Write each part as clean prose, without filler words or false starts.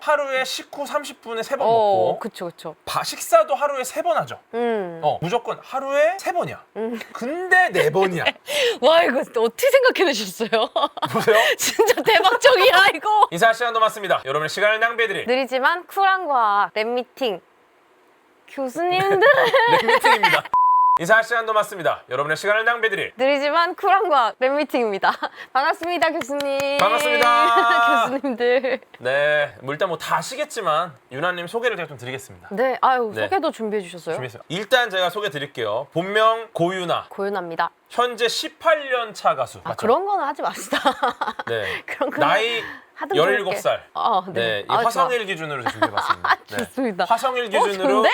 하루에 식후 30분에 3번 먹고 그쵸. 식사도 하루에 3번 하죠. 무조건 하루에 3번이야. 근데 4번이야. 와, 이거 어떻게 생각해내셨어요? 보세요. 진짜 대박적이야, 이거. 인사 시간도 맞습니다. 여러분의 시간을 낭비해드릴 느리지만 쿨한 과학 랩미팅. 교수님들. 랩미팅입니다. 인사 시간도 맞습니다. 여러분의 시간을 낭비해드릴 느리지만 쿨한 과학 랩미팅입니다. 반갑습니다, 교수님. 반갑습니다. 교수님들. 네, 뭐 일단 뭐 다 아시겠지만 유나님 소개를 제가 좀 드리겠습니다. 네, 아유, 네. 소개도 준비해 주셨어요? 준비했어요. 일단 제가 소개 드릴게요. 본명 고유나, 고윤아입니다. 현재 18년 차 가수. 아, 맞죠? 그런 거는 하지 맙시다. 네. 그런 거는 나이 하등스럽게. 17살. 네. 네, 이 화성일 기준으로 준비해봤습니다. 네. 좋습니다. 화성일 기준으로 좋은데?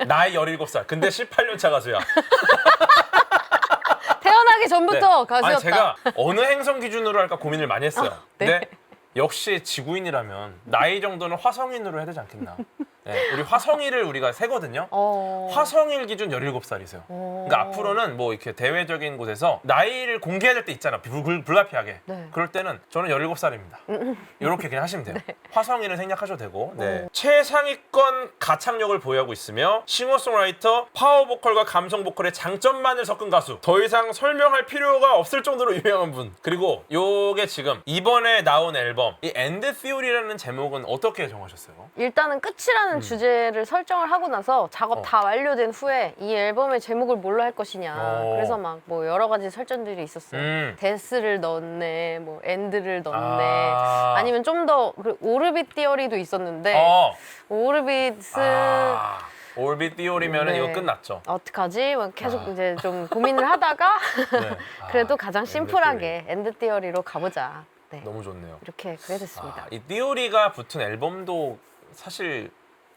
나이 17살. 근데 18년 차 가수야. 태어나기 전부터 가수였다. 아니 제가 어느 행성 기준으로 할까 고민을 많이 했어요. 네. 근데 역시 지구인이라면 나이 정도는 화성인으로 해야 되지 않겠나. 네, 우리 화성일을 우리가 세거든요. 화성일 기준 17살이세요. 그러니까 앞으로는 뭐 이렇게 대외적인 곳에서 나이를 공개해야 될 때 있잖아. 불가피하게. 네. 그럴 때는 저는 17살입니다. 이렇게 그냥 하시면 돼요. 네. 화성일을 생략하셔도 되고. 네. 최상위권 가창력을 보유하고 있으며 싱어송라이터, 파워보컬과 감성 보컬의 장점만을 섞은 가수. 더 이상 설명할 필요가 없을 정도로 유명한 분. 그리고 요게 지금 이번에 나온 앨범 이 엔드 시오리라는 제목은 어떻게 정하셨어요? 일단은 끝이라는 주제를 설정을 하고 나서 작업 다 완료된 후에 이 앨범의 제목을 뭘로 할 것이냐. 그래서 막 뭐 여러 가지 설정들이 있었어요. 데스를 넣었네, 뭐 엔드를 넣었네. 아니면 좀 더 오르빗 디어리도 있었는데 오르빗은 올빗 디오리면은 네. 이거 끝났죠. 어떡하지? 막 계속 이제 좀 고민을 하다가 네. 그래도 가장 엔드 심플하게 엔드 디어리로 가보자. 네. 너무 좋네요. 이렇게 그게 됐습니다. 이 디오리가 붙은 앨범도 사실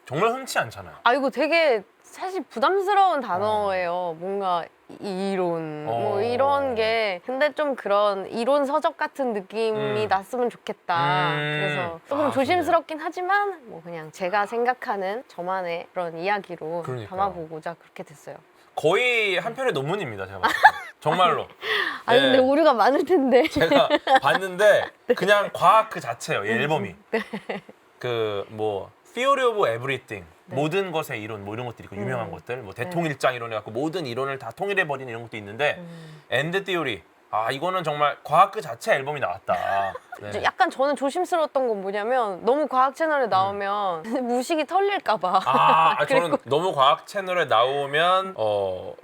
정말 흔치 않잖아요. 아, 이거 되게 사실 부담스러운 단어예요. 뭔가 이론 뭐 이런 게 근데 좀 그런 이론 서적 같은 느낌이 났으면 좋겠다. 그래서 조금 조심스럽긴 하지만 뭐 그냥 제가 생각하는 저만의 그런 이야기로 그러니까요. 담아보고자 그렇게 됐어요. 거의 한 편의 논문입니다. 제가 봤을 때. 정말로. 아니 네. 근데 오류가 많을 텐데. 제가 봤는데 그냥 과학 그 자체예요. 이 앨범이. 그 뭐 Theory of Everything. 모든 것의 이론 뭐 이런 것들이 있고 유명한 것들 뭐 대통일장 이론 해갖고 모든 이론을 다 통일해버리는 이런 것도 있는데 엔드 디오리 이거는 정말 과학 그 자체 앨범이 나왔다. 네. 약간 저는 조심스러웠던 건 뭐냐면 너무 과학 채널에 나오면 무식이 털릴까 봐. 저는 너무 과학 채널에 나오면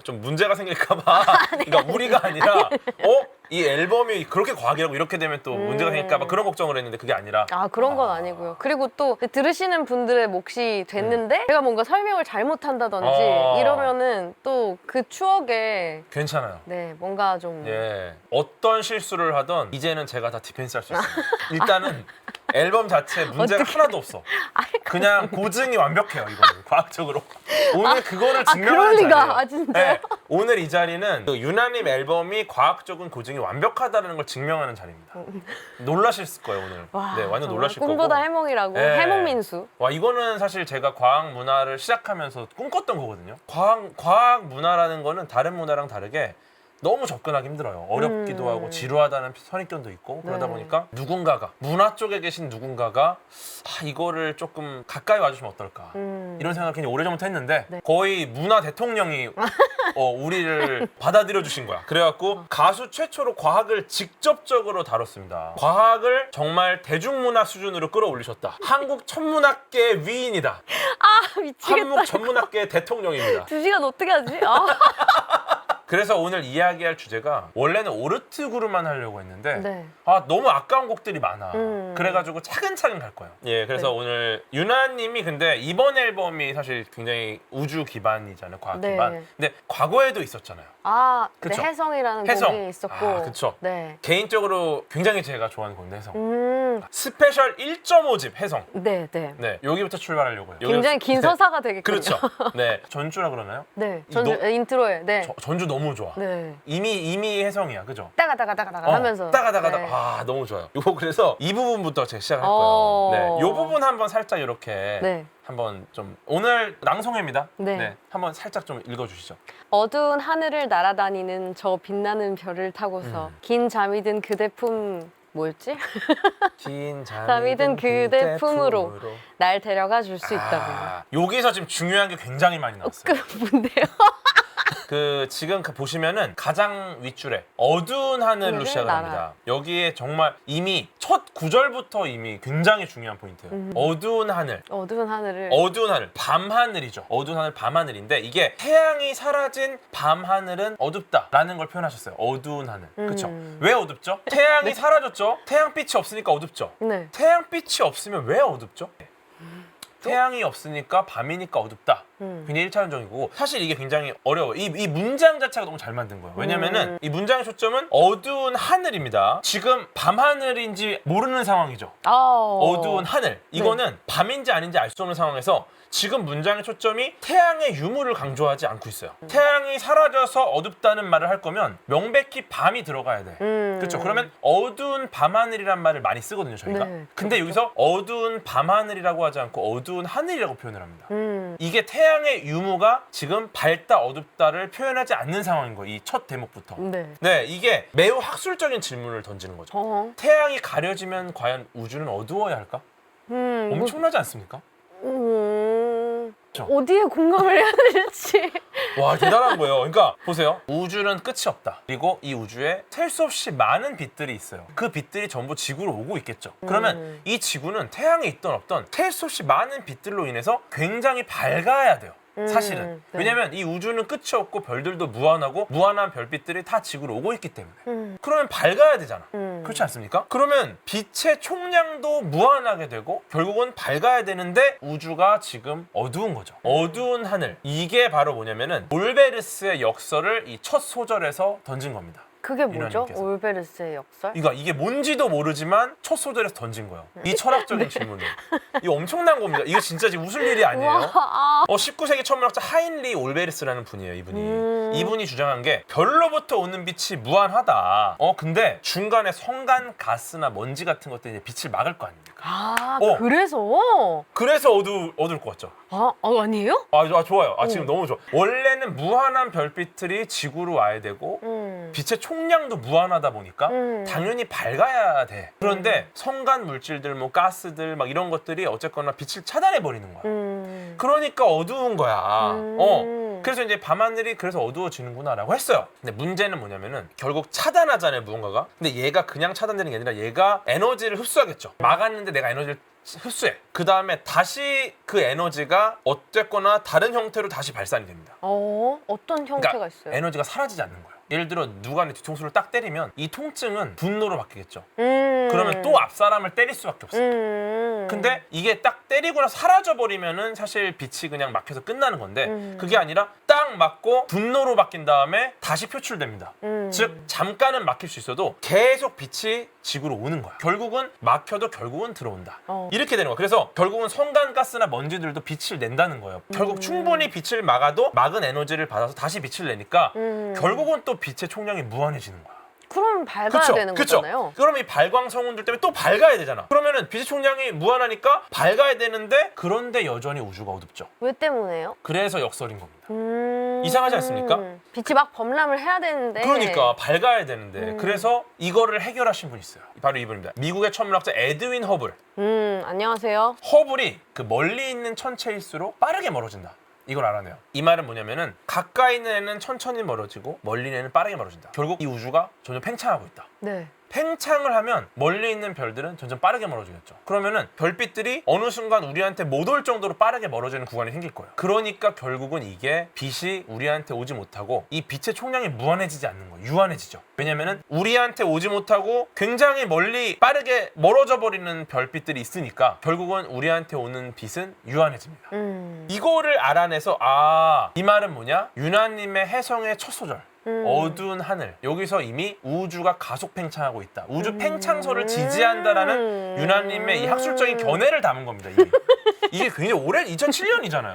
좀 문제가 생길까봐. 그러니까 우리가 아니라 이 앨범이 그렇게 과학이라고 이렇게 되면 또 문제가 생길까봐 그런 걱정을 했는데 그게 아니라. 그런 건 아니고요. 그리고 또 들으시는 분들의 몫이 됐는데 제가 뭔가 설명을 잘못한다든지 이러면은 또 그 추억에 괜찮아요. 네 뭔가 좀 예. 어떤 실수를 하던 이제는 제가 다 디펜스 할 수 있어요. 일단은 앨범 자체에 문제가 하나도 없어. 그냥 고증이 완벽해요, 이거는. 과학적으로. 오늘 그거를 증명하는 그럴 리가. 자리예요. 진짜요? 네. 오늘 이 자리는 그 유나님 앨범이 과학적인 고증이 완벽하다는 걸 증명하는 자리입니다. 놀라실 거예요, 오늘. 네, 완전 정말 놀라실 거고. 꿈보다 해몽이라고. 네. 해몽민수. 이거는 사실 제가 과학 문화를 시작하면서 꿈꿨던 거거든요. 과학 문화라는 거는 다른 문화랑 다르게 너무 접근하기 힘들어요. 어렵기도 하고 지루하다는 선입견도 있고 그러다 보니까 누군가가 문화 쪽에 계신 누군가가 이거를 조금 가까이 와주시면 어떨까 이런 생각을 굉장히 오래전부터 했는데 거의 문화 대통령이 우리를 받아들여 주신 거야. 그래갖고 가수 최초로 과학을 직접적으로 다뤘습니다. 과학을 정말 대중문화 수준으로 끌어올리셨다. 한국 천문학계의 위인이다. 미치겠다. 한국 천문학계의 대통령입니다. 2시간 어떻게 하지? 그래서 오늘 이야기할 주제가 원래는 오르트 그룹만 하려고 했는데 네. 너무 아까운 곡들이 많아. 그래가지고 차근차근 갈 거예요. 예, 그래서 오늘 유나님이 근데 이번 앨범이 사실 굉장히 우주 기반이잖아요, 과학 네. 기반. 근데 과거에도 있었잖아요. 네, 그쵸? 해성이라는 해성. 곡이 있었고. 그쵸. 네. 개인적으로 굉장히 제가 좋아하는 곡인데 해성. 스페셜 1.5집 해성. 네. 네, 여기부터 출발하려고요. 굉장히 긴 서사가 되겠군요. 그렇죠. 네, 전주라 그러나요? 네. 이 인트로에. 네. 전주 너무 좋아. 네. 이미 해성이야, 그죠? 따가따가따가따가 하면서. 따가따가따가. 네. 너무 좋아요. 이거 그래서 이 부분부터 제가 시작할 거예요. 네, 이 부분 한번 살짝 이렇게 네. 한번 좀 오늘 낭송회입니다. 네. 한번 살짝 좀 읽어주시죠. 어두운 하늘을 날아다니는 저 빛나는 별을 타고서 긴 잠이 든 그대 품 뭐였지? 긴 잠이 든 그대 품으로 날 데려가 줄 수 있다면. 여기서 지금 중요한 게 굉장히 많이 나왔어요. 뭔데요? 지금 보시면은 가장 윗줄에 어두운 하늘로 시작을 합니다. 여기에 정말 이미 첫 구절부터 이미 굉장히 중요한 포인트예요. 어두운 하늘. 어두운 하늘을. 어두운 하늘, 밤하늘이죠. 어두운 하늘, 밤하늘인데 이게 태양이 사라진 밤하늘은 어둡다라는 걸 표현하셨어요. 어두운 하늘. 그렇죠? 왜 어둡죠? 태양이 사라졌죠? 태양빛이 없으니까 어둡죠? 네. 태양빛이 없으면 왜 어둡죠? 태양이 없으니까 밤이니까 어둡다. 굉장히 1차원적이고 사실 이게 굉장히 어려워요. 이 문장 자체가 너무 잘 만든 거예요. 왜냐면은 이 문장의 초점은 어두운 하늘입니다. 지금 밤하늘인지 모르는 상황이죠. 어두운 하늘. 이거는 밤인지 아닌지 알 수 없는 상황에서 지금 문장의 초점이 태양의 유무를 강조하지 않고 있어요. 태양이 사라져서 어둡다는 말을 할 거면 명백히 밤이 들어가야 돼. 그렇죠? 그러면 어두운 밤하늘이란 말을 많이 쓰거든요, 저희가. 네. 근데 여기서 어두운 밤하늘이라고 하지 않고 어두운 하늘이라고 표현을 합니다. 이게 태양의 유무가 지금 밝다 어둡다를 표현하지 않는 상황인 거예요. 이 첫 대목부터. 네, 이게 매우 학술적인 질문을 던지는 거죠. 태양이 가려지면 과연 우주는 어두워야 할까? 엄청나지 않습니까? 어디에 공감을 해야 될지. 와, 대단한 거예요. 그러니까 보세요. 우주는 끝이 없다. 그리고 이 우주에 셀 수 없이 많은 빛들이 있어요. 그 빛들이 전부 지구로 오고 있겠죠. 그러면 이 지구는 태양이 있던 없던 셀 수 없이 많은 빛들로 인해서 굉장히 밝아야 돼요. 사실은. 네. 왜냐면 이 우주는 끝이 없고 별들도 무한하고 무한한 별빛들이 다 지구로 오고 있기 때문에. 그러면 밝아야 되잖아. 그렇지 않습니까? 그러면 빛의 총량도 무한하게 되고 결국은 밝아야 되는데 우주가 지금 어두운 거죠. 어두운 하늘. 이게 바로 뭐냐면은 올베르스의 역설을 이 첫 소절에서 던진 겁니다. 그게 뭐죠? 인원님께서. 올베르스의 역설? 이게 뭔지도 모르지만 첫 소절에서 던진 거예요. 이 철학적인 질문을. 이거 엄청난 겁니다. 이거 진짜 지금 웃을 일이 아니에요. 19세기 천문학자 하인리 올베르스라는 분이에요. 이분이 주장한 게 별로부터 오는 빛이 무한하다. 근데 중간에 성간, 가스나 먼지 같은 것들이 이제 빛을 막을 거 아닙니까? 그래서 어두울 것 같죠? 아니에요? 좋아요. 지금 너무 좋아. 원래는 무한한 별빛들이 지구로 와야 되고 빛의 총량도 무한하다 보니까 당연히 밝아야 돼. 그런데 성간 물질들, 뭐 가스들 막 이런 것들이 어쨌거나 빛을 차단해 버리는 거야. 그러니까 어두운 거야. 그래서 이제 밤하늘이 그래서 어두워지는구나라고 했어요. 근데 문제는 뭐냐면은 결국 차단하잖아요, 무언가가. 근데 얘가 그냥 차단되는 게 아니라 얘가 에너지를 흡수하겠죠. 막았는데 내가 에너지를 흡수해. 그 다음에 다시 그 에너지가 어쨌거나 다른 형태로 다시 발산이 됩니다. 어떤 형태가 그러니까 있어요? 에너지가 사라지지 않는 거예요. 예를 들어 누가 내 뒤통수를 딱 때리면 이 통증은 분노로 바뀌겠죠. 그러면 또 앞 사람을 때릴 수밖에 없어요. 근데 이게 딱 때리고 나서 사라져버리면은 사실 빛이 그냥 막혀서 끝나는 건데 그게 아니라 딱 맞고 분노로 바뀐 다음에 다시 표출됩니다. 즉 잠깐은 막힐 수 있어도 계속 빛이 지구로 오는 거야. 결국은 막혀도 결국은 들어온다. 이렇게 되는 거야. 그래서 결국은 성간가스나 먼지들도 빛을 낸다는 거예요. 결국 충분히 빛을 막아도 막은 에너지를 받아서 다시 빛을 내니까 결국은 또 빛의 총량이 무한해지는 거야. 그럼 밝아야 되는 거잖아요. 그럼 이 발광 성운들 때문에 또 밝아야 되잖아. 그러면은 빛의 총량이 무한하니까 밝아야 되는데 그런데 여전히 우주가 어둡죠. 왜 때문에요? 그래서 역설인 겁니다. 이상하지 않습니까? 빛이 막 범람을 해야 되는데. 그러니까 밝아야 되는데 그래서 이거를 해결하신 분이 있어요. 바로 이분입니다. 미국의 천문학자 에드윈 허블. 안녕하세요. 허블이 그 멀리 있는 천체일수록 빠르게 멀어진다. 이걸 알아내요. 이 말은 뭐냐면은 가까이 있는 애는 천천히 멀어지고 멀리 있는 애는 빠르게 멀어진다. 결국 이 우주가 점점 팽창하고 있다. 네. 팽창을 하면 멀리 있는 별들은 점점 빠르게 멀어지겠죠. 그러면은 별빛들이 어느 순간 우리한테 못 올 정도로 빠르게 멀어지는 구간이 생길 거예요. 그러니까 결국은 이게 빛이 우리한테 오지 못하고 이 빛의 총량이 무한해지지 않는 거예요. 유한해지죠. 왜냐면은 우리한테 오지 못하고 굉장히 멀리 빠르게 멀어져 버리는 별빛들이 있으니까 결국은 우리한테 오는 빛은 유한해집니다. 이거를 알아내서 이 말은 뭐냐? 유나님의 해성의 첫 소절. 어두운 하늘. 여기서 이미 우주가 가속 팽창하고 있다. 우주 팽창설을 지지한다라는 유나님의 이 학술적인 견해를 담은 겁니다. 이게 굉장히 오래 2007년이잖아요.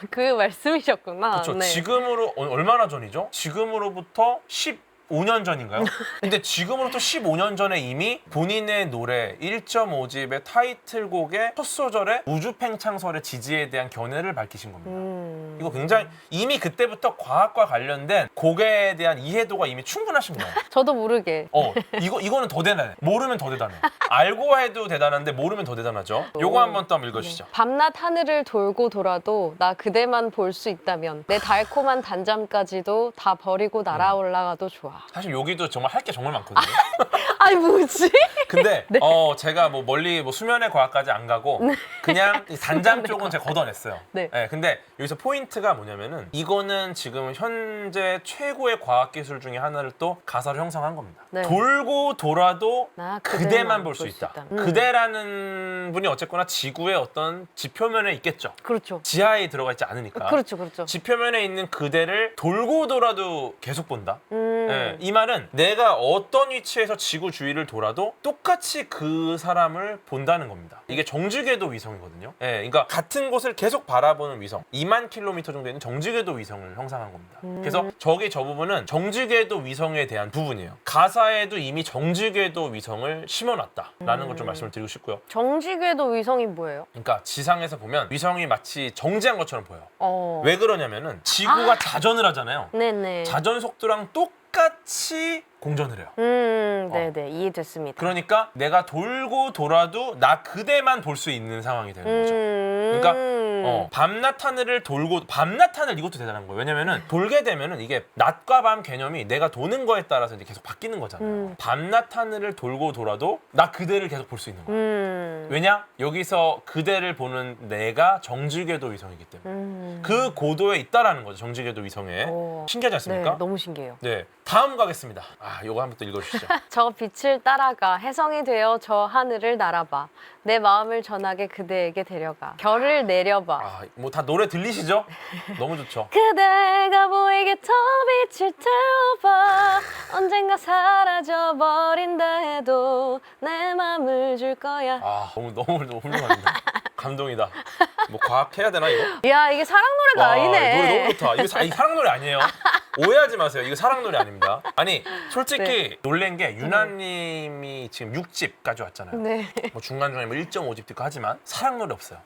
그 말씀이셨구나. 그렇죠. 네. 지금으로 얼마나 전이죠? 지금으로부터 15년 전인가요? 근데 지금으로부터 15년 전에 이미 본인의 노래 1.5집의 타이틀곡의 첫 소절에 우주 팽창설의 지지에 대한 견해를 밝히신 겁니다. 이거 굉장히 이미 그때부터 과학과 관련된 곡에 대한 이해도가 이미 충분하신 거예요. 저도 모르게. 이거는 더 대단해. 모르면 더 대단해. 알고 해도 대단한데 모르면 더 대단하죠. 요거 한번 또 한번 읽어주시죠. 밤낮 하늘을 돌고 돌아도 나 그대만 볼 수 있다면 내 달콤한 단잠까지도 다 버리고 날아올라가도 좋아. 사실 여기도 정말 할 게 정말 많거든요. 아니 뭐지? 근데 제가 뭐 멀리 뭐 수면의 과학까지 안 가고 그냥 이 단잠 쪽은 제가 걷어냈어요. 네. 근데 여기서 포인트가 뭐냐면은 이거는 지금 현재 최고의 과학 기술 중에 하나를 또 가사로 형성한 겁니다. 네. 돌고 돌아도 나 그대만 볼 수 있다. 있다. 그대라는 분이 어쨌거나 지구의 어떤 지표면에 있겠죠. 그렇죠. 지하에 들어가 있지 않으니까. 그렇죠, 그렇죠. 지표면에 있는 그대를 돌고 돌아도 계속 본다. 이 말은 내가 어떤 위치에서 지구 주위를 돌아도 똑같이 그 사람을 본다는 겁니다. 이게 정지궤도 위성이거든요. 그러니까 같은 곳을 계속 바라보는 위성, 2만 킬로미터 정도 있는 정지궤도 위성을 형상한 겁니다. 그래서 저 부분은 정지궤도 위성에 대한 부분이에요. 가사에도 이미 정지궤도 위성을 심어놨다라는 걸 좀 말씀을 드리고 싶고요. 정지궤도 위성이 뭐예요? 그러니까 지상에서 보면 위성이 마치 정지한 것처럼 보여요. 왜 그러냐면은 지구가 자전을 하잖아요. 네네. 자전 속도랑 똑같이 공전을 해요. 네네. 이해됐습니다. 그러니까 내가 돌고 돌아도 나 그대만 볼 수 있는 상황이 되는 거죠. 그러니까 밤낮 하늘을 돌고 밤낮 하늘 이것도 대단한 거예요. 왜냐면은 돌게 되면은 이게 낮과 밤 개념이 내가 도는 거에 따라서 이제 계속 바뀌는 거잖아요. 밤낮 하늘을 돌고 돌아도 나 그대를 계속 볼 수 있는 거예요. 왜냐? 여기서 그대를 보는 내가 정지궤도 위성이기 때문에 그 고도에 있다라는 거죠. 정지궤도 위성에. 신기하지 않습니까? 네, 너무 신기해요. 네, 다음 가겠습니다. 요거 한번 또 읽어주시죠. 저 빛을 따라가 해성이 되어 저 하늘을 날아봐 내 마음을 전하게 그대에게 데려가 별을 내려봐 뭐 다 노래 들리시죠? 너무 좋죠. 그대가 보이게 더 빛을 태워봐 언젠가 사라져버린다 해도 내 맘을 줄 거야. 너무 훌륭합니다. 감동이다. 뭐 과학해야 되나 이거? 야 이게 사랑 노래가 아니네. 노래 너무 좋다. 이거 사랑 노래 아니에요. 오해하지 마세요. 이거 사랑 노래 아닙니다. 아니 솔직히 놀란 게 유나님이 지금 6집까지 왔잖아요. 네. 뭐 중간중간에 뭐 1.5집 듣고 하지만 사랑 노래 없어요.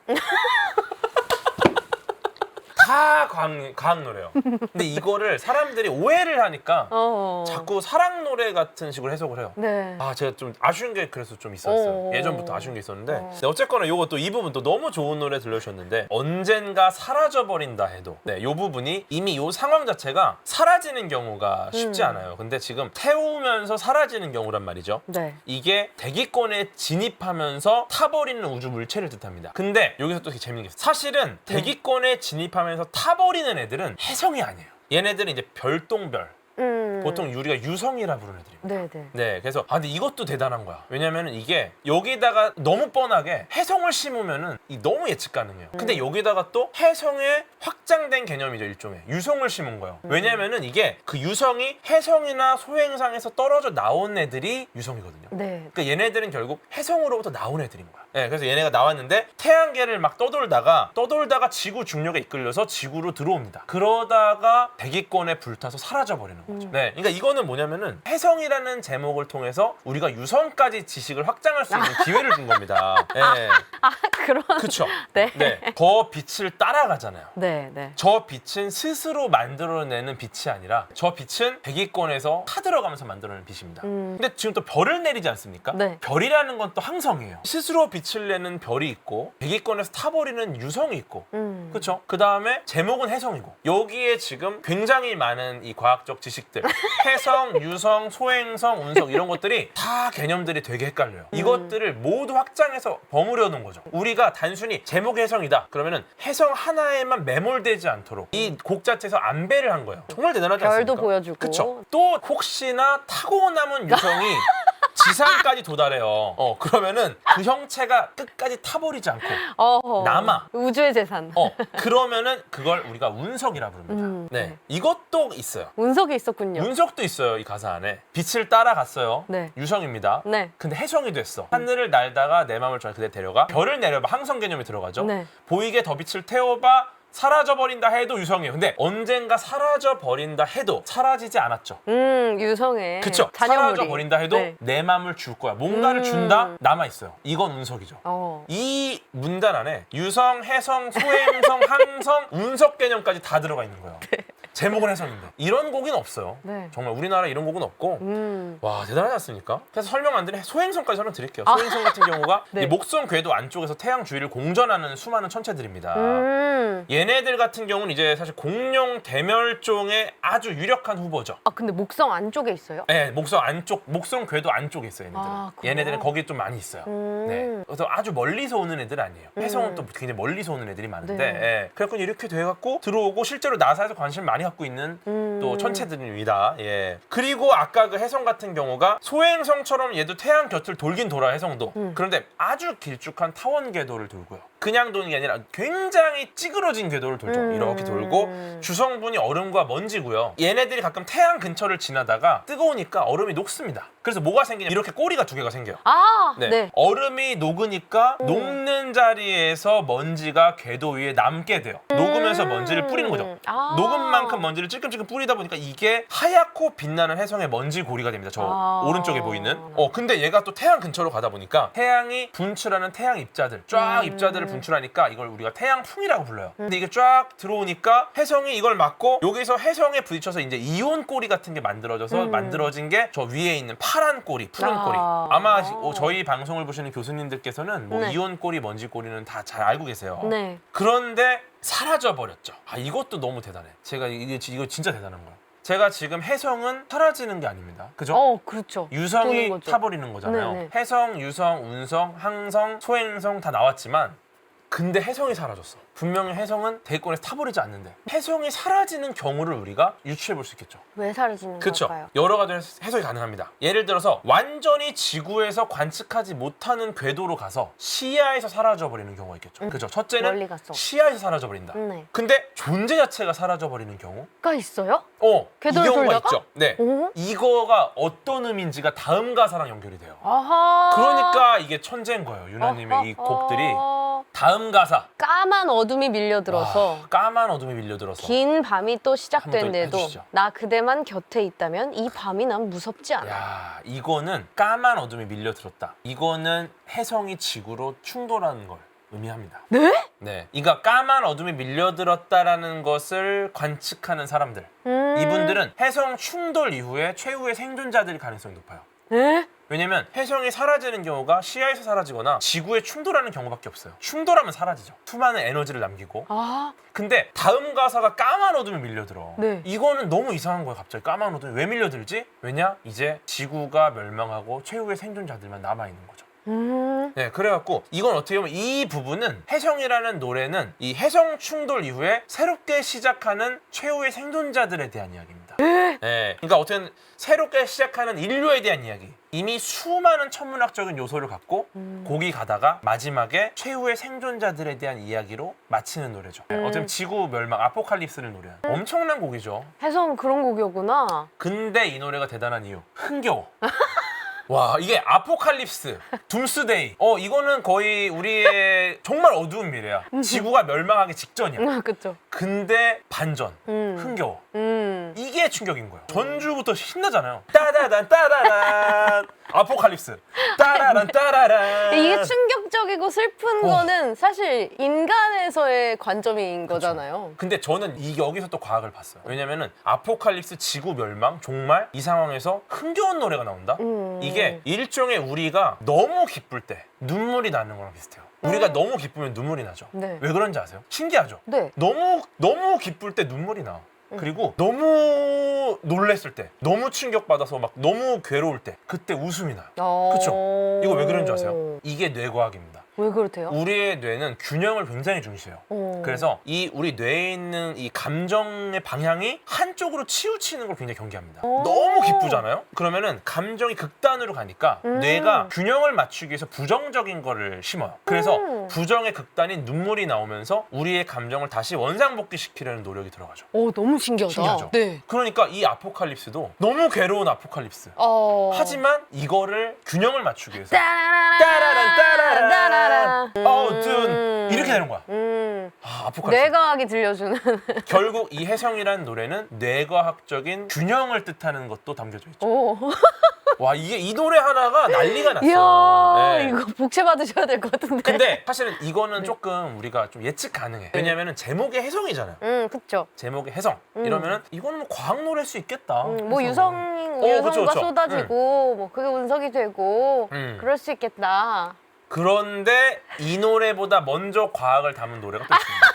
다 과학 노래요. 근데 이거를 사람들이 오해를 하니까 자꾸 사랑 노래 같은 식으로 해석을 해요. 네. 제가 좀 아쉬운 게 그래서 좀 있었어요. 예전부터 아쉬운 게 있었는데 근데 어쨌거나 요거 또 이 부분 또 너무 좋은 노래 들려주셨는데 언젠가 사라져버린다 해도 요 부분이 이미 요 상황 자체가 사라지는 경우가 쉽지 않아요. 근데 지금 태우면서 사라지는 경우란 말이죠. 네. 이게 대기권에 진입하면서 타버리는 우주 물체를 뜻합니다. 근데 여기서 또 되게 재밌는 게 있어요. 사실은 대기권에 진입하면서 타버리는 애들은 혜성이 아니에요. 얘네들은 이제 별똥별. 보통 우리가 유성이라 부르는 애들입니다. 네네. 네, 그래서 근데 이것도 대단한 거야. 왜냐면은 이게 여기다가 너무 뻔하게 혜성을 심으면은 너무 예측 가능해요. 근데 여기다가 또 혜성의 확장된 개념이죠, 일종의 유성을 심은 거예요. 왜냐면은 이게 그 유성이 혜성이나 소행성에서 떨어져 나온 애들이 유성이거든요. 네. 그러니까 얘네들은 결국 혜성으로부터 나온 애들인 거야. 네, 그래서 얘네가 나왔는데 태양계를 막 떠돌다가 지구 중력에 이끌려서 지구로 들어옵니다. 그러다가 대기권에 불타서 사라져 버리는 거죠. 네, 그러니까 이거는 뭐냐면은 혜성이라는 제목을 통해서 우리가 유성까지 지식을 확장할 수 있는 기회를 준 겁니다. 네. 그런. 그렇죠. 네. 네, 저 빛을 따라가잖아요. 네, 네. 저 빛은 스스로 만들어내는 빛이 아니라 저 빛은 대기권에서 타들어가면서 만들어내는 빛입니다. 근데 지금 또 별을 내리지 않습니까? 네. 별이라는 건 또 항성이에요. 스스로 빛을 내는 별이 있고 대기권에서 타버리는 유성이 있고 그렇죠? 그 다음에 제목은 혜성이고 여기에 지금 굉장히 많은 이 과학적 지식들 혜성, 유성, 소행성, 운석 이런 것들이 다 개념들이 되게 헷갈려요. 이것들을 모두 확장해서 버무려 놓은 거죠. 우리가 단순히 제목이 혜성이다 그러면은 혜성 하나에만 매몰되지 않도록 이 곡 자체에서 안배를 한 거예요. 정말 대단하지 않습니까? 별도 보여주고. 그렇죠. 또 혹시나 타고 남은 유성이 지상까지 도달해요. 그러면은 그 형체가 끝까지 타버리지 않고 남아. 우주의 재산. 그러면은 그걸 우리가 운석이라 부릅니다. 네, 이것도 있어요. 운석이 있었군요. 운석도 있어요. 이 가사 안에 빛을 따라갔어요. 네. 유성입니다. 네. 근데 혜성이 됐어. 하늘을 날다가 내 마음을 전해 그대 데려가 별을 내려봐. 항성 개념이 들어가죠. 네. 보이게 더 빛을 태워봐. 사라져버린다 해도 유성이에요. 근데 언젠가 사라져버린다 해도 사라지지 않았죠. 유성애. 그쵸? 잔여물이. 사라져버린다 해도 네. 내 마음을 줄 거야. 뭔가를 준다? 남아있어요. 이건 운석이죠. 어. 이 문단 안에 유성, 해성, 소행성, 항성, 운석 개념까지 다 들어가 있는 거예요. 제목은 해성인데 이런 곡은 없어요. 네. 정말 우리나라에 이런 곡은 없고 와 대단하지 않습니까? 그래서 설명 안 드린 소행성까지 설명드릴게요. 아. 소행성 같은 경우가 네. 이 목성 궤도 안쪽에서 태양 주위를 공전하는 수많은 천체들입니다. 얘네들 같은 경우는 이제 사실 공룡 대멸종의 아주 유력한 후보죠. 아 근데 목성 안쪽에 있어요? 네, 목성 안쪽, 목성 궤도 안쪽에 있어요. 얘네들은. 아, 그래요? 얘네들은 거기 좀 많이 있어요. 네, 그래서 아주 멀리서 오는 애들은 아니에요. 해성은 또 굉장히 멀리서 오는 애들이 많은데, 네. 예. 그래갖고 이렇게 돼갖고 들어오고 실제로 나사에서 관심을 많이 갖고 있는 또 천체들입니다. 예. 그리고 아까 그 해성 같은 경우가 소행성처럼 얘도 태양 곁을 돌긴 돌아 해성도. 그런데 아주 길쭉한 타원 궤도를 돌고요. 그냥 도는 게 아니라 굉장히 찌그러진 궤도를 돌죠. 이렇게 돌고 주성분이 얼음과 먼지고요. 얘네들이 가끔 태양 근처를 지나다가 뜨거우니까 얼음이 녹습니다. 그래서 뭐가 생기냐? 이렇게 꼬리가 두 개가 생겨요. 아, 네. 네. 얼음이 녹으니까 녹는 자리에서 먼지가 궤도 위에 남게 돼요. 녹으면서 먼지를 뿌리는 거죠. 아. 녹은 만큼 먼지를 찔끔찔끔 뿌리다 보니까 이게 하얗고 빛나는 해성의 먼지 고리가 됩니다. 저 아. 오른쪽에 보이는. 근데 얘가 또 태양 근처로 가다 보니까 태양이 분출하는 태양 입자들, 쫙 입자들을 분출하니까 이걸 우리가 태양풍이라고 불러요. 근데 이게 쫙 들어오니까 해성이 이걸 막고 여기서 해성에 부딪혀서 이제 이온 꼬리 같은 게 만들어져서 만들어진 게 저 위에 있는 파란 꼬리, 푸른 아. 꼬리. 아마 저희 방송을 보시는 교수님들께서는 뭐 네. 이온 꼬리, 먼지 꼬리는 다 잘 알고 계세요. 네. 그런데 사라져 버렸죠. 아 이것도 너무 대단해. 제가 이거 진짜 대단한 거예요. 제가 지금 해성은 사라지는 게 아닙니다. 그죠? 그렇죠. 도는 유성이 거죠. 타버리는 거잖아요. 네네. 해성, 유성, 운성, 항성, 소행성 다 나왔지만 근데 해성이 사라졌어. 분명히 해성은 대기권에서 타버리지 않는데 해성이 사라지는 경우를 우리가 유추해 볼 수 있겠죠. 왜 사라지는 그렇죠. 걸까요? 여러 가지 해석이 가능합니다. 예를 들어서 완전히 지구에서 관측하지 못하는 궤도로 가서 시야에서 사라져 버리는 경우가 있겠죠. 그렇죠. 첫째는 멀리 갔어. 시야에서 사라져 버린다. 네. 근데 존재 자체가 사라져 버리는 경우. 가 있어요? 이 궤도를 경우가 돌다가? 있죠. 네. 오? 이거가 어떤 의미인지가 다음 가사랑 연결이 돼요. 아하. 그러니까 이게 천재인 거예요. 유나님의 이 곡들이. 다음 가사. 까만 어둠이 밀려들어서 까만 어둠이 밀려들어서. 긴 밤이 또 한번 시작된데도 더 해주시죠. 나 그대만 곁에 있다면 이 밤이 난 무섭지 않아. 야, 이거는 까만 어둠이 밀려들었다. 이거는 해성이 지구로 충돌하는 걸 의미합니다. 네? 네. 그러니까 까만 어둠이 밀려들었다라는 것을 관측하는 사람들. 이분들은 해성 충돌 이후에 최후의 생존자들일 가능성이 높아요. 네? 왜냐면 해성이 사라지는 경우가 시야에서 사라지거나 지구에 충돌하는 경우밖에 없어요. 충돌하면 사라지죠. 수많은 에너지를 남기고. 아, 근데 다음 가사가 까만 어둠이 밀려들어. 네. 이거는 너무 이상한 거예요. 갑자기 까만 어둠이 왜 밀려들지? 왜냐? 이제 지구가 멸망하고 최후의 생존자들만 남아있는 거죠. 네, 그래갖고 이건 어떻게 보면 이 부분은 해성이라는 노래는 이 해성 충돌 이후에 새롭게 시작하는 최후의 생존자들에 대한 이야기입니다. 네, 그러니까 어쨌든 새롭게 시작하는 인류에 대한 이야기. 이미 수많은 천문학적인 요소를 갖고 곡이 가다가 마지막에 최후의 생존자들에 대한 이야기로 마치는 노래죠. 네, 어쩌면 지구 멸망, 아포칼립스를 노래한 엄청난 곡이죠. 해성 그런 곡이었구나. 근데 이 노래가 대단한 이유, 흥겨워. 와, 이게 아포칼립스, 둠스데이. 이거는 거의 우리의 정말 어두운 미래야. 지구가 멸망하기 직전이야. 그쵸. 근데 반전, 흥겨워. 이게 충격인 거예요. 전주부터 신나잖아요. 따다단 따다란 아포칼립스. 따라란 따라란. 이게 충격적이고 슬픈 거는 사실 인간에서의 관점인 거잖아요. 근데 저는 여기서 또 과학을 봤어요. 왜냐면은 아포칼립스 지구 멸망 정말 이 상황에서 흥겨운 노래가 나온다? 이게 일종의 우리가 너무 기쁠 때 눈물이 나는 거랑 비슷해요. 우리가 너무 기쁘면 눈물이 나죠. 네. 왜 그런지 아세요? 신기하죠? 네. 너무 기쁠 때 눈물이 나. 그리고 너무 놀랬을 때, 너무 충격받아서 막 너무 괴로울 때 그때 웃음이 나요. 그쵸? 이거 왜 그런 줄 아세요? 이게 뇌과학입니다. 왜 그렇대요? 우리의 뇌는 균형을 굉장히 중시해요. 그래서 이 우리 뇌에 있는 이 감정의 방향이 한쪽으로 치우치는 걸 굉장히 경계합니다. 너무 기쁘잖아요? 그러면은 감정이 극단으로 가니까 뇌가 균형을 맞추기 위해서 부정적인 거를 심어요. 그래서 부정의 극단인 눈물이 나오면서 우리의 감정을 다시 원상복귀시키려는 노력이 들어가죠. 너무 신기하다. 신기하죠? 네. 그러니까 이 아포칼립스도 너무 괴로운 아포칼립스. 하지만 이거를 균형을 맞추기 위해서 따라란 따라란 어둔 이렇게 되는 거야. 아포칼립스. 뇌과학이 들려주는. 결국 이 혜성이라는 노래는 뇌과학적인 균형을 뜻하는 것도 담겨져 있죠. 오. 와, 이 노래 하나가 난리가 났어요. 이야, 네. 이거 복채 받으셔야 될 것 같은데. 근데 사실은 이거는 조금 우리가 좀 예측 가능해. 왜냐면은 제목이 혜성이잖아요. 그쵸. 제목이 혜성. 이러면은 이거는 뭐 과학 노래일 수 있겠다. 뭐 혜성은. 유성과 그쵸, 그쵸. 쏟아지고 뭐 그게 운석이 되고 그럴 수 있겠다. 그런데 이 노래보다 먼저 과학을 담은 노래가 또 있습니다.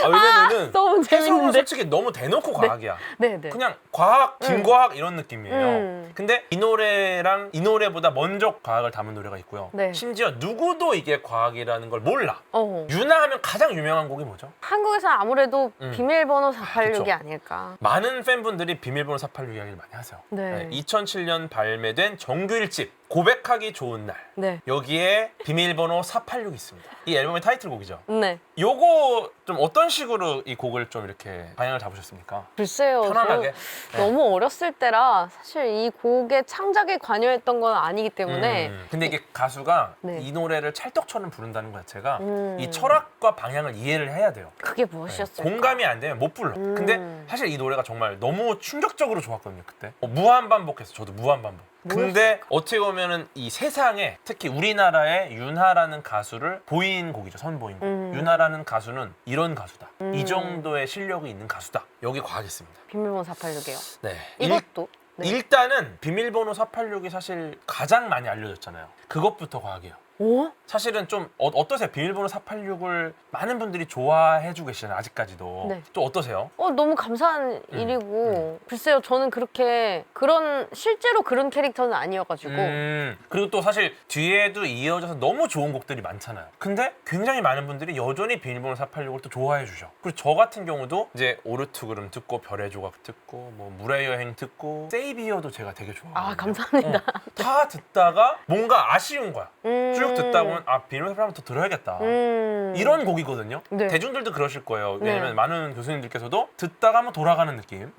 왜냐면은 너무 혜성은 재밌는데. 솔직히 너무 대놓고 과학이야. 네네. 그냥 과학, 김과학 이런 느낌이에요. 음. 근데 이 노래랑 이 노래보다 먼저 과학을 담은 노래가 있고요. 네. 심지어 누구도 이게 과학이라는 걸 몰라. 어. 유나 하면 가장 유명한 곡이 뭐죠? 한국에서 아무래도 비밀번호 486이 그쵸. 아닐까. 많은 팬분들이 비밀번호 486 이야기를 많이 하세요. 네. 2007년 발매된 정규 1집 고백하기 좋은 날. 네. 여기에 비밀번호 486이 있습니다. 이 앨범의 타이틀곡이죠. 네. 요거 좀 어떤 식으로 이 곡을 좀 이렇게 방향을 잡으셨습니까? 글쎄요. 편안하게. 저 너무 어렸을 때라 사실 이 곡의 창작에 관여했던 건 아니기 때문에 근데 이게 가수가 네. 이 노래를 찰떡처럼 부른다는 것 자체가 음. 이 철학과 방향을 이해를 해야 돼요. 그게 네. 무엇이었을까? 공감이 안 되면 못 불러. 근데 사실 이 노래가 정말 너무 충격적으로 좋았거든요, 그때. 무한반복해서 저도 무한반복. 근데 어떻게 보면은 이 세상에 특히 우리나라의 윤하라는 가수를 보인 곡이죠, 선보인 곡. 윤하라는 가수는 이런 가수다. 이 정도의 실력이 있는 가수다. 여기 과하겠습니다. 비밀번호 486이에요. 네. 이것도 네. 일단은 비밀번호 486이 사실 가장 많이 알려졌잖아요. 그것부터 과학이에요. 오? 사실은 좀 어떠세요? 비밀번호 486을 많은 분들이 좋아해주고 계시잖아요, 아직까지도. 네. 또 어떠세요? 너무 감사한 일이고 글쎄요, 저는 그렇게 실제로 그런 캐릭터는 아니어가지고 그리고 또 사실 뒤에도 이어져서 너무 좋은 곡들이 많잖아요. 근데 굉장히 많은 분들이 여전히 비밀번호 486을 또 좋아해 주셔. 그리고 저 같은 경우도 이제 오르투그름 듣고 별의 조각 듣고 뭐 물의 여행 듣고 세이비어도 제가 되게 좋아하거든요. 아, 감사합니다. 다 듣다가 뭔가 아쉬운 거야. 쭉 쭉 듣다 보면 비밀번호 486도 더 들어야겠다. 이런 곡이거든요. 네. 대중들도 그러실 거예요. 왜냐면 네. 많은 교수님들께서도 듣다가 한번 돌아가는 느낌.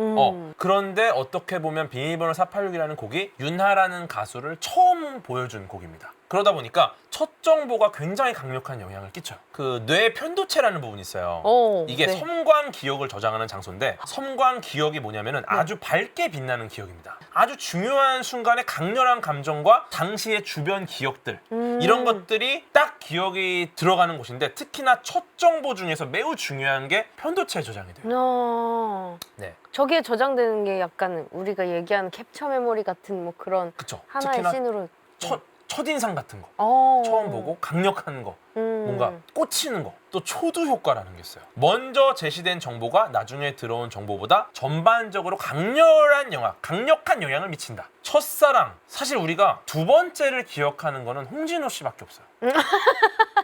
그런데 어떻게 보면 비밀번호 486이라는 곡이 윤하라는 가수를 처음 보여준 곡입니다. 그러다 보니까 첫 정보가 굉장히 강력한 영향을 끼쳐요. 그 뇌 편도체라는 부분이 있어요. 이게 네. 섬광 기억을 저장하는 장소인데 섬광 기억이 뭐냐면은 아주 밝게 빛나는 기억입니다. 아주 중요한 순간에 강렬한 감정과 당시의 주변 기억들 이런 것들이 딱 기억이 들어가는 곳인데 특히나 첫 정보 중에서 매우 중요한 게 편도체에 저장이 돼요. 네, 저기에 저장되는 게 약간 우리가 얘기하는 캡처 메모리 같은 뭐 그런 그쵸. 하나의 특히나 씬으로 첫인상 같은 거 처음 보고 강력한 거 뭔가 꽂히는 거 또 초두 효과라는 게 있어요. 먼저 제시된 정보가 나중에 들어온 정보보다 전반적으로 강력한 영향을 미친다. 첫사랑 사실 우리가 두 번째를 기억하는 거는 홍진호 씨밖에 없어요.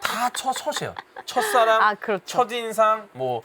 다 첫이에요. 첫사랑, 그렇죠. 첫인상, 뭐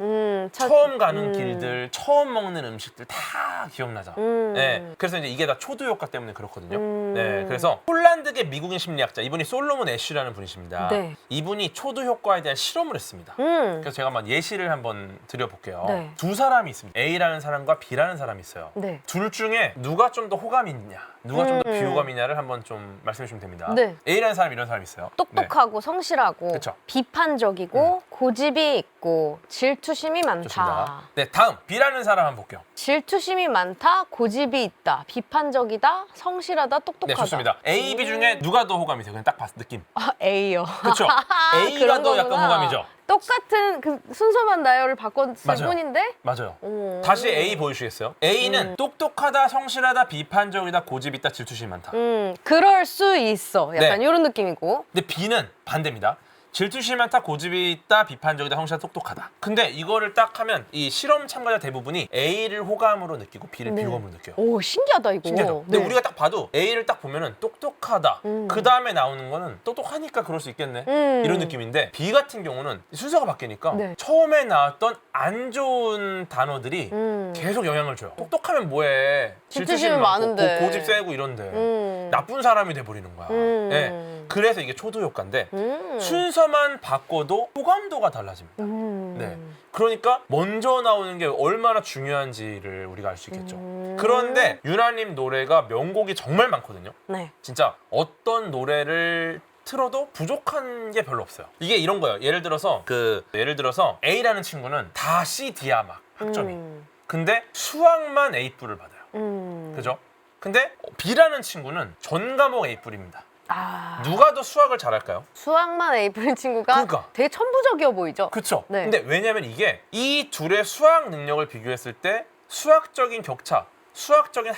처음 가는 길들, 처음 먹는 음식들 다 기억나자. 네, 그래서 이제 이게 다 초두 효과 때문에 그렇거든요. 네, 그래서 폴란드계 미국인 심리학자 이분이 솔로몬 애쉬라는 분이십니다. 네. 이분이 초두 효과에 대한 실험을 했습니다. 그래서 제가 한번 예시를 한번 드려볼게요. 네. 두 사람이 있습니다. A라는 사람과 B라는 사람이 있어요. 네. 둘 중에 누가 좀 더 호감이 있냐, 누가 좀 더 비호감이냐를 한번 좀 말씀해 주시면 됩니다. 네. A라는 사람 이런 사람이 있어요. 똑똑하고 성실하고 그쵸. 비판적이고 고집이 있고 질투심이 많다. 좋습니다. 네, 다음 B라는 사람 한번 볼게요. 질투심이 많다, 고집이 있다, 비판적이다, 성실하다, 똑똑하다. 네, 좋습니다. A, B 중에 누가 더 호감이세요? 그냥 딱 봤을 때 느낌. A요. 그렇죠. A가 그런 더 약간 거구나. 호감이죠. 똑같은 그 순서만 나열을 바꿨을 맞아요. 뿐인데. 맞아요. 다시 A 보여주시겠어요? A는 똑똑하다, 성실하다, 비판적이다, 고집 있다, 질투심이 많다. 그럴 수 있어. 약간 네. 이런 느낌이고. 근데 B는 반대입니다. 질투심이 많다, 고집이 있다, 비판적이다, 성실하다, 똑똑하다. 근데 이거를 딱 하면 이 실험 참가자 대부분이 A를 호감으로 느끼고 B를 비호감으로 느껴요. 오, 신기하다 이거. 신기하죠? 근데 네. 우리가 딱 봐도 A를 딱 보면은 똑똑하다. 그 다음에 나오는 거는 똑똑하니까 그럴 수 있겠네. 이런 느낌인데 B 같은 경우는 순서가 바뀌니까 네. 처음에 나왔던 안 좋은 단어들이 계속 영향을 줘요. 똑똑하면 뭐해? 질투심이 많고 많은데. 고집 세고 이런데 나쁜 사람이 돼버리는 거야. 네. 그래서 이게 초두 효과인데 순서만 바꿔도 호감도가 달라집니다. 네. 그러니까 먼저 나오는 게 얼마나 중요한지를 우리가 알 수 있겠죠. 그런데 유나님 노래가 명곡이 정말 많거든요. 네. 진짜 어떤 노래를 틀어도 부족한 게 별로 없어요. 이게 이런 거예요. 예를 들어서 A라는 친구는 다 C, D야 막 학점이. 근데 수학만 A+을 받아요. 그죠? 근데 B라는 친구는 전 과목 A+입니다. 누가 더 수학을 잘할까요? 수학만 A+인 친구가 그러니까. 되게 천부적이어 보이죠? 그쵸? 네. 근데 왜냐면 이게 이 둘의 수학 능력을 비교했을 때 수학적인 격차, 수학적인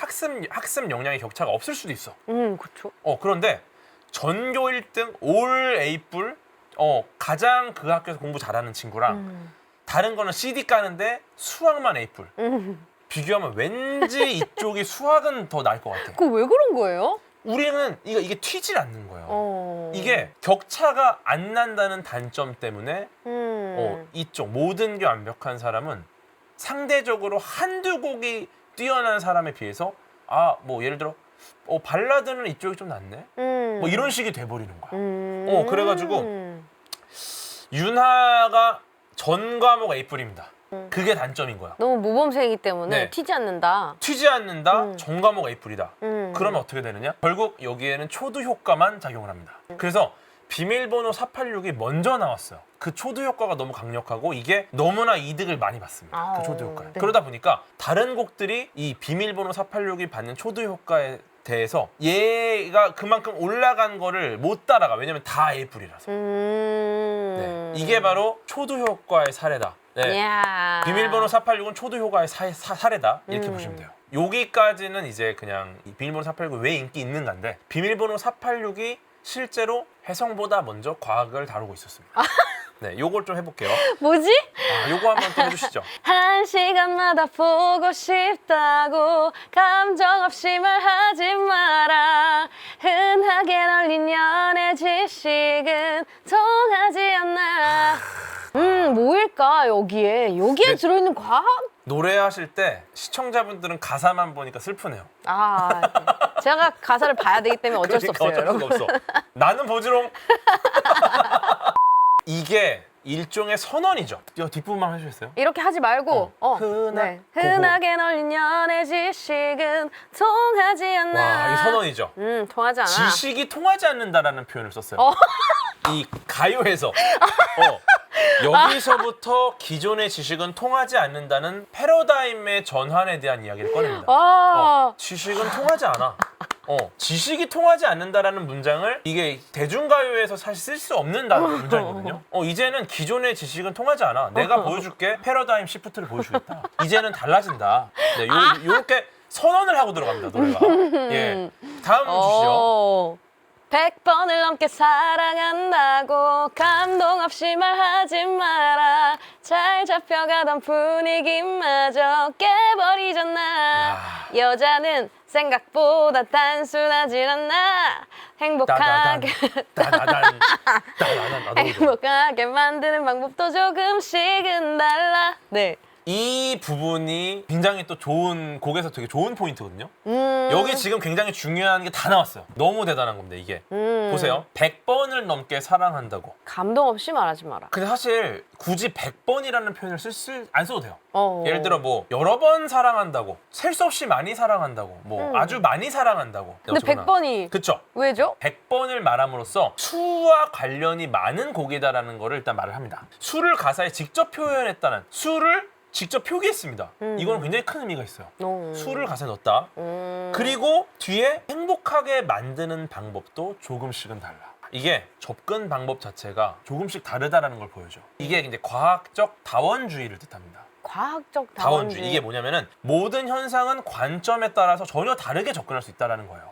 학습 역량의 격차가 없을 수도 있어. 그쵸. 그런데 전교 1등 올 A+, 가장 그 학교에서 공부 잘하는 친구랑 다른 거는 CD 까는데 수학만 A+. 비교하면 왠지 이쪽이 수학은 더 나을 것 같아. 그거 왜 그런 거예요? 우리는 이게 튀질 않는 거예요. 이게 격차가 안 난다는 단점 때문에 이쪽 모든 게 완벽한 사람은 상대적으로 한두 곡이 뛰어난 사람에 비해서 뭐 예를 들어 발라드는 이쪽이 좀 낫네. 뭐 이런 식이 돼버리는 거야. 그래가지고 윤하가 전 과목 A+입니다. 그게 단점인 거야. 너무 모범생이기 때문에 네. 튀지 않는다. 튀지 않는다. 전 과목 A+이다. 그러면 어떻게 되느냐? 결국 여기에는 초두 효과만 작용을 합니다. 그래서 비밀번호 486이 먼저 나왔어요. 그 초두 효과가 너무 강력하고 이게 너무나 이득을 많이 받습니다. 그 초두 효과에. 네. 그러다 보니까 다른 곡들이 이 비밀번호 486이 받는 초두 효과에 대해서 얘가 그만큼 올라간 거를 못 따라가. 왜냐면 다 A+이라서. 네. 이게 바로 초두 효과의 사례다. 네. 이야. 비밀번호 486은 초두 효과의 사례다. 이렇게 보시면 돼요. 여기까지는 이제 그냥 이 비밀번호 486이 왜 인기 있는가인데 비밀번호 486이 실제로 혜성보다 먼저 과학을 다루고 있었습니다. 네, 요걸 좀 해볼게요. 뭐지? 요거 한번 또 해주시죠. 한 시간마다 보고 싶다고 감정 없이 말하지 마라. 흔하게 널린 연애 지식은 통하지 않나. 뭐일까 여기에 네. 들어있는 과학? 노래하실 때 시청자분들은 가사만 보니까 슬프네요. 네. 제가 가사를 봐야 되기 때문에 어쩔 수 없어요, 어쩔 여러분. 수가 없어. 나는 보지롱. 이게 일종의 선언이죠. 뒷부분만 해주셨어요. 이렇게 하지 말고 흔하게 널린 연애 지식은 통하지 않나. 와, 이 선언이죠. 통하지 않아. 지식이 통하지 않는다라는 표현을 썼어요. 이 가요에서 여기서부터 기존의 지식은 통하지 않는다는 패러다임의 전환에 대한 이야기를 꺼냅니다. 지식은 통하지 않아. 지식이 통하지 않는다라는 문장을 이게 대중가요에서 사실 쓸 수 없는 문장이거든요. 이제는 기존의 지식은 통하지 않아. 내가 보여줄게. 패러다임 시프트를 보여주겠다. 이제는 달라진다. 네, 요렇게 선언을 하고 들어갑니다, 노래가. 예. 다음 주시죠. 100번을 넘게 사랑한다고 감동 없이 말하지 마라. 잘 잡혀가던 분위기마저 깨버리잖아. 여자는 생각보다 단순하진 않나. 행복하게 행복하게 만드는 방법도 조금씩은 달라. 네. 이 부분이 굉장히 또 좋은 곡에서 되게 좋은 포인트거든요. 여기 지금 굉장히 중요한 게 다 나왔어요. 너무 대단한 겁니다, 이게. 보세요. 100번을 넘게 사랑한다고. 감동 없이 말하지 마라. 근데 사실 굳이 100번이라는 표현을 안 써도 돼요. 예를 들어 뭐 여러 번 사랑한다고, 셀 수 없이 많이 사랑한다고, 뭐 아주 많이 사랑한다고. 근데 100번이 그쵸? 왜죠? 100번을 말함으로써 수와 관련이 많은 곡이다라는 거를 일단 말을 합니다. 수를 가사에 직접 표현했다는, 수를 직접 표기했습니다. 이건 굉장히 큰 의미가 있어요. 수를 가사에 넣었다. 그리고 뒤에 행복하게 만드는 방법도 조금씩은 달라. 이게 접근 방법 자체가 조금씩 다르다라는 걸 보여줘. 이게 이제 과학적 다원주의를 뜻합니다. 과학적 다원주의. 이게 뭐냐면은 모든 현상은 관점에 따라서 전혀 다르게 접근할 수 있다는 거예요.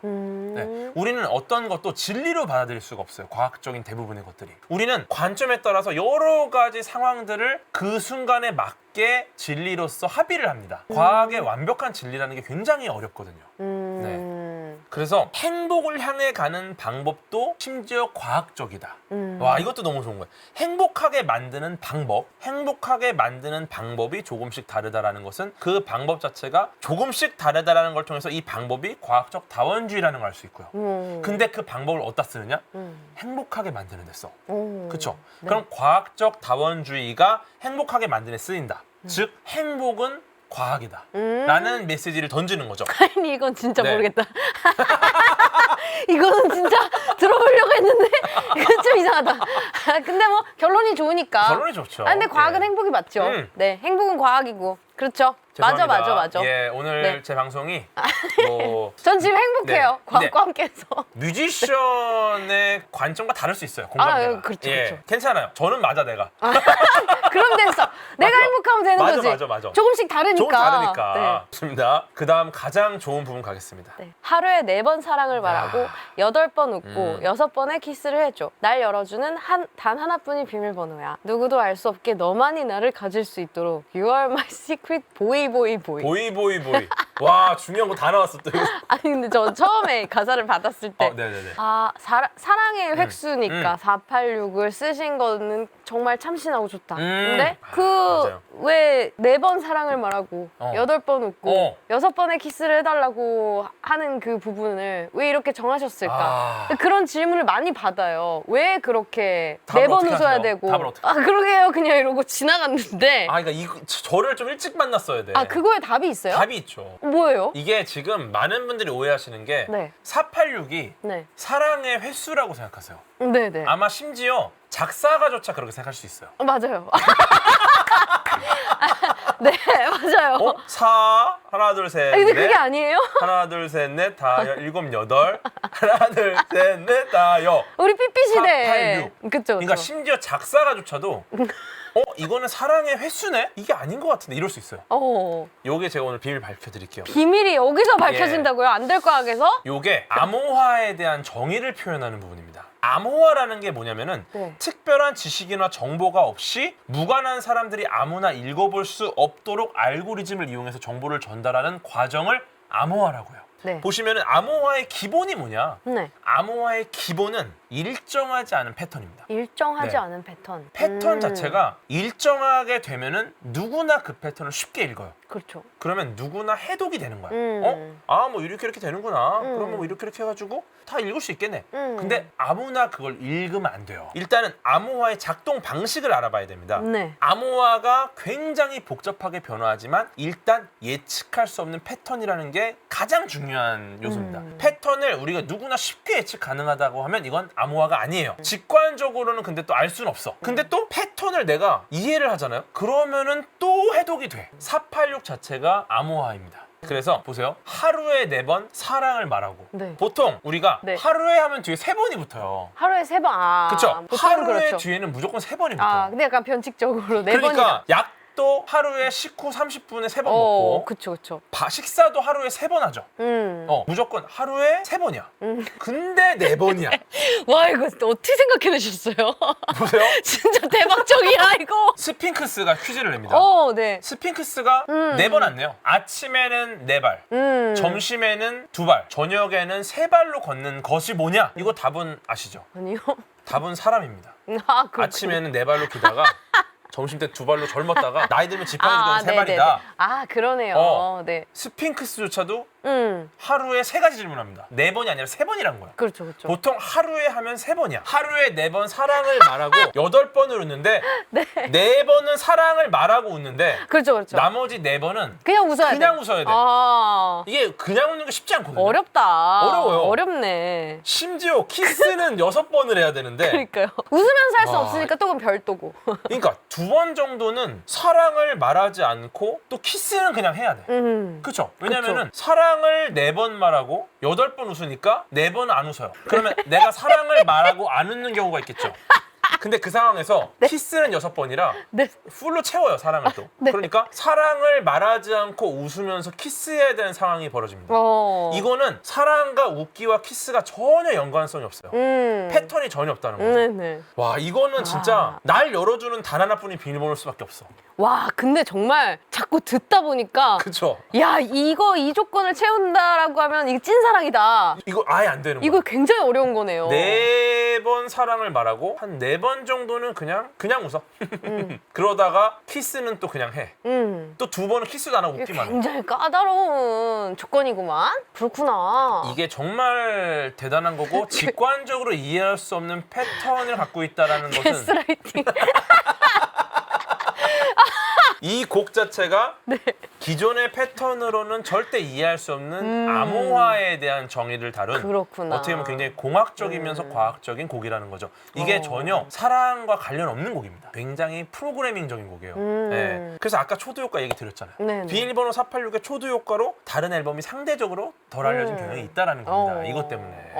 네. 우리는 어떤 것도 진리로 받아들일 수가 없어요. 과학적인 대부분의 것들이. 우리는 관점에 따라서 여러 가지 상황들을 그 순간에 맞게 진리로서 합의를 합니다. 과학의 완벽한 진리라는 게 굉장히 어렵거든요. 네. 그래서 행복을 향해 가는 방법도 심지어 과학적이다. 와, 이것도 너무 좋은 거예요. 행복하게 만드는 방법, 행복하게 만드는 방법이 조금씩 다르다라는 것은 그 방법 자체가 조금씩 다르다라는 걸 통해서 이 방법이 과학적 다원주의라는 걸 알 수 있고요. 근데 그 방법을 어디다 쓰느냐? 행복하게 만드는 데 써. 그렇죠? 네. 그럼 과학적 다원주의가 행복하게 만드는 데 쓰인다. 즉 행복은 과학이다. 라는 메시지를 던지는 거죠. 아니 이건 진짜 네. 모르겠다. 이거는 진짜 들어보려고 했는데 이건 좀 이상하다. 근데 뭐 결론이 좋으니까. 결론이 좋죠. 근데 과학은 예. 행복이 맞죠. 음. 네, 행복은 과학이고. 그렇죠. 죄송합니다. 맞아. 예, 오늘 네. 제 방송이 뭐 전 지금 행복해요. 네. 과학과 함께해서. 뮤지션의 관점과 다를 수 있어요. 공감대가. 그렇죠, 예, 그렇죠. 괜찮아요. 저는 맞아 내가. 그럼 됐어. 내가 행복하면 되는 맞아, 거지. 맞아. 조금씩 다르니까. 조금 다르니까. 네. 좋습니다. 그다음 가장 좋은 부분 가겠습니다. 네. 하루에 4번 사랑을 말하고 8번 웃고 6번의 키스를 해줘. 날 열어주는 단 하나뿐인 비밀번호야. 누구도 알 수 없게 너만이 나를 가질 수 있도록 You are my secret boy. 보이. 와, 중요한 거 다 나왔어 또. 아니 근데 저 처음에 가사를 받았을 때 네네네. 사랑의 획수니까 486을 쓰신 거는 정말 참신하고 좋다. 근데 맞아요. 왜 4번 사랑을 말하고 8번 웃고 6번의 키스를 해달라고 하는 그 부분을 왜 이렇게 정하셨을까? 그런 질문을 많이 받아요. 왜 그렇게 답을 4번 어떻게 웃어야 하세요? 되고 답을 어떻게 그러게요 그냥 이러고 지나갔는데 그러니까 저를 좀 일찍 만났어야 돼. 그거에 답이 있어요? 답이 있죠. 뭐예요? 이게 지금 많은 분들이 오해하시는 게 네. 486이 네. 사랑의 횟수라고 생각하세요. 네네. 아마 심지어 작사가조차 그렇게 생각할 수 있어요. 맞아요. 네, 맞아요. 하나 둘 셋 근데 넷. 그게 아니에요? 하나 둘 셋 넷 다 일곱 여덟. 하나 둘 셋 넷 다 여. 우리 삐삐 시대. 486. 그쵸. 그러니까 심지어 작사가조차도 이거는 사랑의 횟수네? 이게 아닌 것 같은데 이럴 수 있어요. 요게 제가 오늘 비밀 밝혀드릴게요. 비밀이 여기서 밝혀진다고요? 안 될 과학에서? 요게 암호화에 대한 정의를 표현하는 부분입니다. 암호화라는 게 뭐냐면은 네. 특별한 지식이나 정보가 없이 무관한 사람들이 아무나 읽어볼 수 없도록 알고리즘을 이용해서 정보를 전달하는 과정을 암호화라고 해요. 네. 보시면은 암호화의 기본이 뭐냐? 네. 암호화의 기본은 일정하지 않은 패턴입니다. 일정하지 네. 않은 패턴. 패턴 자체가 일정하게 되면은 누구나 그 패턴을 쉽게 읽어요. 그렇죠. 그러면 누구나 해독이 되는 거야. 뭐 이렇게 되는구나. 그러면 뭐 이렇게 해가지고 다 읽을 수 있겠네. 근데 아무나 그걸 읽으면 안 돼요. 일단은 암호화의 작동 방식을 알아봐야 됩니다. 네. 암호화가 굉장히 복잡하게 변화하지만 일단 예측할 수 없는 패턴이라는 게 가장 중요한 요소입니다. 패턴을 우리가 누구나 쉽게 예측 가능하다고 하면 이건 암호화가 아니에요. 직관적으로는 근데 또 알 수는 없어. 근데 또 패턴을 내가 이해를 하잖아요. 그러면은 또 해독이 돼. 486 자체가 암호화입니다. 그래서 보세요. 하루에 4번 사랑을 말하고 네. 보통 우리가 네. 하루에 하면 뒤에 3번이 붙어요. 하루에 3번. 그쵸? 보통 하루에 그렇죠. 뒤에는 무조건 3번이 붙어요. 근데 약간 변칙적으로 4번이다. 그러니까 약도 하루에 식후 30분에 3번 먹고 그쵸. 식사도 하루에 3번 하죠. 무조건 하루에 3번이야. 근데 4번이야. 와, 이거 어떻게 생각해내셨어요? 보세요. 진짜 대박적이야, 이거. 스핑크스가 퀴즈를 냅니다. 네. 스핑크스가 4번 안 내요. 아침에는 4발, 점심에는 2발, 저녁에는 3발로 걷는 것이 뭐냐? 이거 답은 아시죠? 아니요. 답은 사람입니다. 그렇군요. 아침에는 4발로 기다가 점심 때 2발로 젊었다가 나이 들면 지팡이 주면 3발이다. 그러네요. 네. 스핑크스조차도 하루에 3가지 질문합니다. 4번이 아니라 3번이란 거야. 그렇죠. 보통 하루에 하면 3번이야. 하루에 4번 사랑을 말하고 8번을 웃는데 4번은 사랑을 말하고 웃는데 그렇죠. 나머지 4번은 그냥 웃어야 돼. 그냥 웃어야 돼. 이게 그냥 웃는 게 쉽지 않거든요. 어렵다. 어려워요. 어렵네. 심지어 키스는 6번을 해야 되는데 그러니까요. 웃으면서 할 수 와. 없으니까 또 그럼 별도고. 그러니까 2번 정도는 사랑을 말하지 않고 또 키스는 그냥 해야 돼. 그렇죠? 왜냐면은 사랑을 4번 말하고 8번 웃으니까 4번은 안 웃어요. 그러면 내가 사랑을 말하고 안 웃는 경우가 있겠죠. 근데 그 상황에서 키스는 6번이라 네. 풀로 채워요, 사랑을 또. 그러니까 사랑을 말하지 않고 웃으면서 키스해야 되는 상황이 벌어집니다. 이거는 사랑과 웃기와 키스가 전혀 연관성이 없어요. 패턴이 전혀 없다는 거죠. 네네. 와, 이거는 진짜 날 열어주는 단 하나뿐인 비밀번호일 수밖에 없어. 와, 근데 정말 자꾸 듣다 보니까 그쵸? 야, 이 조건을 채운다라고 하면 이게 찐사랑이다. 이거 아예 안 되는 거야. 이거 굉장히 어려운 거네요. 4번 사랑을 말하고 한 4번 정도는 그냥 웃어. 그러다가 키스는 또 그냥 해. 또 2번은 키스도 안 하고 이게 웃기만 해. 굉장히 까다로운 조건이구만. 그렇구나. 이게 정말 대단한 거고 직관적으로 이해할 수 없는 패턴을 갖고 있다는 것은 게스라이팅. 이 곡 자체가 기존의 패턴으로는 절대 이해할 수 없는 암호화에 대한 정의를 다룬 그렇구나. 어떻게 보면 굉장히 공학적이면서 과학적인 곡이라는 거죠. 이게 전혀 사랑과 관련 없는 곡입니다. 굉장히 프로그래밍적인 곡이에요. 네. 그래서 아까 초도 효과 얘기 드렸잖아요. 네네. 비밀번호 486의 초도 효과로 다른 앨범이 상대적으로 덜 알려진 경향이 있다라는 겁니다. 이것 때문에.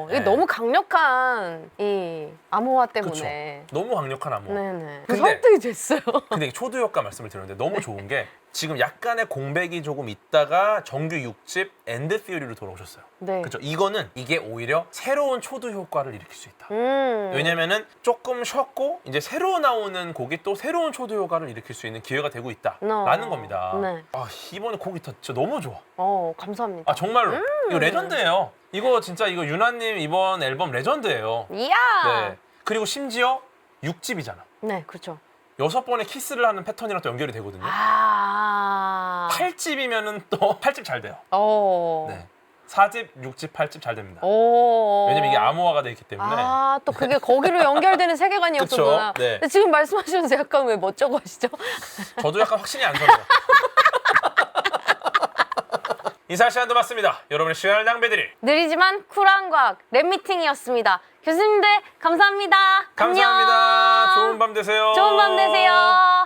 이게 네. 너무 강력한 이 암호화 때문에. 그쵸. 너무 강력한 암호. 네네. 근데- 설득이 됐어요. 근데 초도 효과 말씀을 드렸는데 너무 좋은 게 지금 약간의 공백이 조금 있다가 정규 6집 엔드 시어리로 돌아오셨어요. 네. 그렇죠. 이게 오히려 새로운 초도 효과를 일으킬 수 있다. 음. 왜냐면은 조금 쉬었고 이제 새로 나오는 곡이 또 새로운 초도 효과를 일으킬 수 있는 기회가 되고 있다라는 겁니다. 네. 아, 이번에 곡이 진짜 너무 좋아. 감사합니다. 아 정말로 이거 레전드예요. 이거 진짜 이거 유나님 이번 앨범 레전드예요. 이야. 네. 그리고 심지어 6집이잖아. 네, 그렇죠. 6번의 키스를 하는 패턴이랑 또 연결이 되거든요. 아. 8집이면은 또 8집 잘 돼요. 네. 4집, 6집, 8집 잘 됩니다. 오. 왜냐면 이게 암호화가 돼 있기 때문에. 아, 또 그게 거기로 연결되는 세계관이었구나. 그쵸? 네. 근데 지금 말씀하시면서 약간 왜 멋쩍어 하시죠? 저도 약간 확신이 안 서네요. 인사 시간도 맞습니다. 여러분의 시간을 낭비드릴 느리지만 쿨한 과학 랩미팅이었습니다. 교수님들 감사합니다. 감사합니다. 안녕. 좋은 밤 되세요. 좋은 밤 되세요.